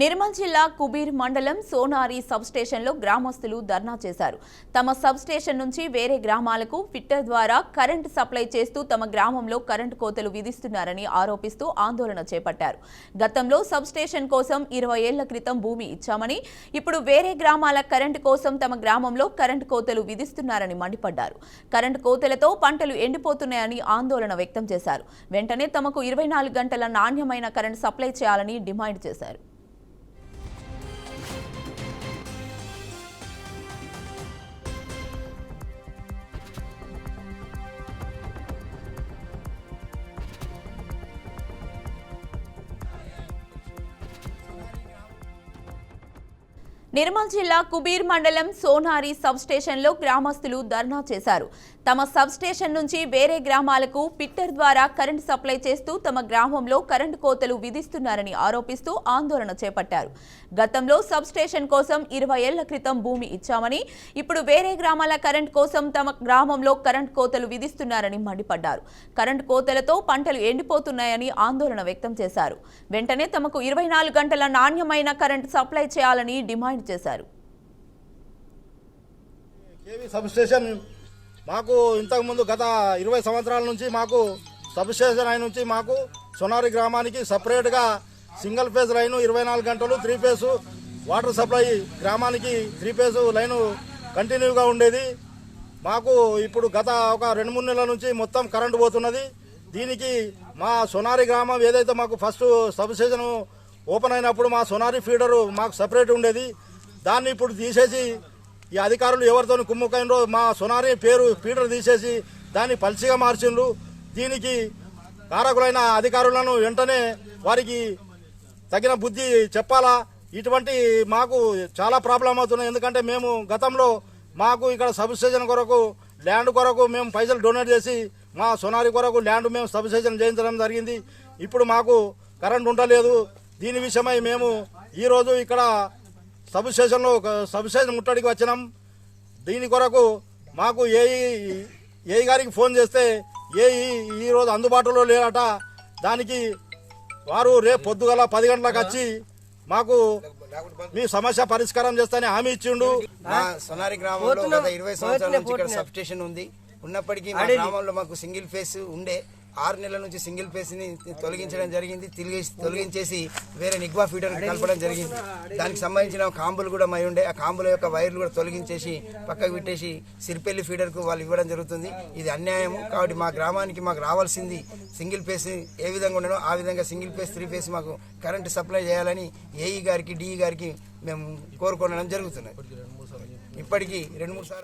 నిర్మల్ జిల్లా కుబీర్ మండలం సోనారి సబ్స్టేషన్లో గ్రామస్తులు ధర్నా చేశారు. తమ సబ్స్టేషన్ నుంచి వేరే గ్రామాలకు ఫిట్టర్ ద్వారా కరెంటు సప్లై చేస్తూ తమ గ్రామంలో కరెంటు కోతలు విధిస్తున్నారని ఆరోపిస్తూ ఆందోళన చేపట్టారు. గతంలో సబ్స్టేషన్ కోసం 20 ఏళ్ల క్రితం భూమి ఇచ్చామని, ఇప్పుడు వేరే గ్రామాల కరెంటు కోసం తమ గ్రామంలో కరెంటు కోతలు విధిస్తున్నారని మండిపడ్డారు. కరెంటు కోతలతో పంటలు ఎండిపోతున్నాయని ఆందోళన వ్యక్తం చేశారు. వెంటనే తమకు 24 గంటల నాణ్యమైన కరెంటు సప్లై చేయాలని డిమాండ్ చేశారు. నిర్మల్ జిల్లా కుబీర్ మండలం సోనారి సబ్స్టేషన్లో గ్రామస్తులు ధర్నా చేశారు. తమ సబ్స్టేషన్ నుంచి వేరే గ్రామాలకు ఫిట్టర్ ద్వారా కరెంటు సప్లై చేస్తూ తమ గ్రామంలో కరెంటు కోతలు విధిస్తున్నారని ఆరోపిస్తూ ఆందోళన చేపట్టారు. గతంలో సబ్స్టేషన్ కోసం 20 ఏళ్ల క్రితం భూమి ఇచ్చామని, ఇప్పుడు వేరే గ్రామాల కరెంటు కోసం తమ గ్రామంలో కరెంటు కోతలు విధిస్తున్నారని మండిపడ్డారు. కరెంటు కోతలతో పంటలు ఎండిపోతున్నాయని ఆందోళన వ్యక్తం చేశారు. వెంటనే తమకు 24 గంటల నాణ్యమైన కరెంటు సప్లై చేయాలని డిమాండ్ చేశారు. సబ్స్టేషన్ మాకు ఇంతకుముందు గత 20 సంవత్సరాల నుంచి మాకు సబ్స్టేషన్ అయిన నుంచి మాకు సోనారి గ్రామానికి సపరేట్గా సింగిల్ ఫేజ్ లైను 24 గంటలు 3 ఫేజ్ వాటర్ సప్లై గ్రామానికి 3 ఫేజ్ లైను కంటిన్యూగా ఉండేది. మాకు ఇప్పుడు గత ఒక 2-3 నెలల నుంచి మొత్తం కరెంటు పోతున్నది. దీనికి మా సోనారి గ్రామం ఏదైతే మాకు ఫస్ట్ సబ్స్టేషన్ ఓపెన్ అయినప్పుడు మా సోనారి ఫీడరు మాకు సపరేట్ ఉండేది. దాన్ని ఇప్పుడు తీసేసి ఈ అధికారులు ఎవరితో కుమ్ముకైనరో మా సోనారి పేరు ఫీడర్ తీసేసి దాన్ని పల్సిగా మార్చిండ్రు. దీనికి కారకులైన అధికారులను వెంటనే వారికి తగిన బుద్ధి చెప్పాలా. ఇటువంటి మాకు చాలా ప్రాబ్లం అవుతున్నాయి. ఎందుకంటే మేము గతంలో మాకు ఇక్కడ సబ్స్టేషన్ కొరకు ల్యాండ్ కొరకు మేము పైసలు డొనేట్ చేసి మా సోనారి కొరకు ల్యాండ్ మేము సబ్స్టేషన్ చేయించడం జరిగింది. ఇప్పుడు మాకు కరెంట్ ఉండలేదు. దీని విషయమై మేము ఈరోజు ఇక్కడ సబ్స్టేషన్ ముట్టడికి వచ్చినాం. దీని కొరకు మాకు ఏఈ గారికి ఫోన్ చేస్తే ఏఈ ఈరోజు అందుబాటులో లేరట. దానికి వారు రేపు పొద్దుగల 10 గంటలకు వచ్చి మాకు మీ సమస్య పరిష్కారం చేస్తానని హామీ ఇచ్చిండు. మా సోనారి గ్రామంలో గత 20 సంవత్సరాల నుంచి ఇక్కడ సబ్స్టేషన్ ఉంది. ఉన్నప్పటికీ మా గ్రామంలో మాకు సింగిల్ ఫేస్ ఉండే 6 నెలల నుంచి సింగిల్ ఫేస్ ని తొలగించడం జరిగింది. తొలగించేసి వేరే నిగ్వా ఫీడర్ కలపడం జరిగింది. దానికి సంబంధించిన కాంబులు కూడా మై ఉండే ఆ కాంబుల యొక్క వైర్లు కూడా తొలగించేసి పక్కకు పెట్టేసి సిరిపల్లి ఫీడర్ కు వాళ్ళు ఇవ్వడం జరుగుతుంది. ఇది అన్యాయం. కాబట్టి మా గ్రామానికి మాకు రావాల్సింది సింగిల్ ఫేస్ ఏ విధంగా ఉండనో ఆ విధంగా సింగిల్ ఫేస్ 3 ఫేస్ మాకు కరెంటు సప్లై చేయాలని ఏఈ గారికి డిఈ గారికి మేము కోరుకోవడం జరుగుతున్నాయి. ఇప్పటికీ 2-3 సార్లు